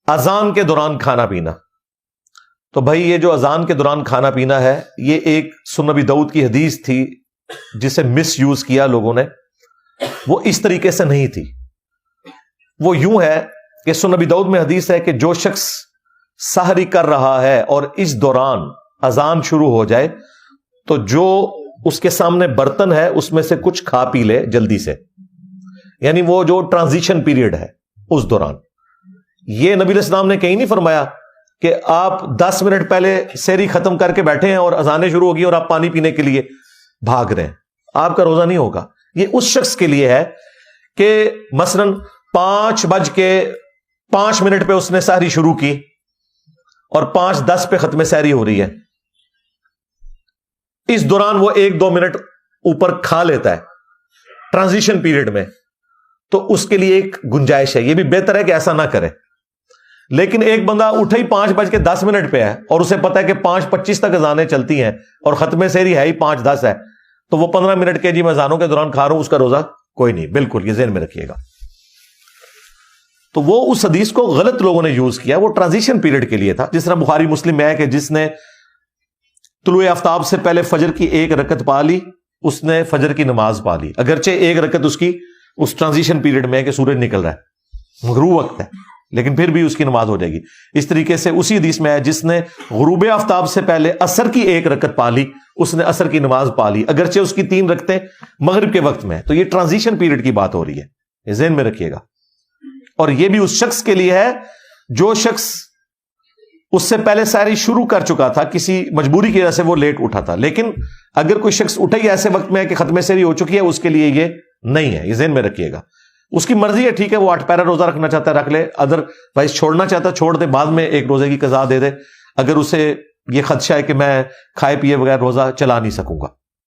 اذان کے دوران کھانا پینا. تو بھائی یہ جو اذان کے دوران کھانا پینا ہے، یہ ایک سنن ابی داؤد کی حدیث تھی جسے مس یوز کیا لوگوں نے. وہ اس طریقے سے نہیں تھی. وہ یوں ہے کہ سنن ابی داؤد میں حدیث ہے کہ جو شخص سحری کر رہا ہے اور اس دوران اذان شروع ہو جائے تو جو اس کے سامنے برتن ہے اس میں سے کچھ کھا پی لے جلدی سے. یعنی وہ جو ٹرانزیشن پیریڈ ہے اس دوران. یہ نبی علیہ السلام نے کہیں نہیں فرمایا کہ آپ 10 منٹ پہلے سحری ختم کر کے بیٹھے ہیں اور اذانیں شروع ہوگی اور آپ پانی پینے کے لیے بھاگ رہے ہیں. آپ کا روزہ نہیں ہوگا. یہ اس شخص کے لیے ہے کہ مثلا 5:05 پہ اس نے سحری شروع کی اور 5:10 پہ ختم سحری ہو رہی ہے. اس دوران وہ 1-2 منٹ اوپر کھا لیتا ہے ٹرانزیشن پیریڈ میں، تو اس کے لیے ایک گنجائش ہے. یہ بھی بہتر ہے کہ ایسا نہ کرے. لیکن ایک بندہ اٹھا ہی 5:10 پہ ہے اور اسے پتا ہے کہ 5:25 تک اذانیں چلتی ہیں اور ختم سحری ہے ہی 5:10 ہے، تو وہ 15 منٹ کے جی میں اذانوں کے دوران کھا رہا ہوں، اس کا روزہ کوئی نہیں. بالکل یہ ذہن میں رکھیے گا. تو وہ اس حدیث کو غلط لوگوں نے یوز کیا. وہ ٹرانزیشن پیریڈ کے لیے تھا. جس طرح بخاری مسلم میں ہے کہ جس نے طلوع آفتاب سے پہلے فجر کی 1 رکعت پا لی، اس نے فجر کی نماز پا لی، اگرچہ 1 رکعت اس کی اس ٹرانزیشن پیریڈ میں ہے کہ سورج نکل رہا ہے، غروب وقت ہے، لیکن پھر بھی اس کی نماز ہو جائے گی. اس طریقے سے اسی حدیث میں ہے جس نے غروب آفتاب سے پہلے عصر کی 1 رکعت پا لی، اس نے عصر کی نماز پا لی، اگرچہ اس کی 3 رکعتیں مغرب کے وقت میں ہے. تو یہ ٹرانزیشن پیریڈ کی بات ہو رہی ہے، یہ ذہن میں رکھیے گا. اور یہ بھی اس شخص کے لیے ہے جو شخص اس سے پہلے سحری شروع کر چکا تھا، کسی مجبوری کی وجہ سے وہ لیٹ اٹھا تھا. لیکن اگر کوئی شخص اٹھا ہی ایسے وقت میں ہے کہ ختم سحری ہو چکی ہے، اس کے لیے یہ نہیں ہے. یہ ذہن میں رکھیے گا. اس کی مرضی ہے، ٹھیک ہے، وہ 8 پیرا روزہ رکھنا چاہتا ہے رکھ لے، ادر وائز چھوڑنا چاہتا ہے چھوڑ دے، بعد میں ایک روزے کی قضا دے دے اگر اسے یہ خدشہ ہے کہ میں کھائے پیے بغیر روزہ چلا نہیں سکوں گا.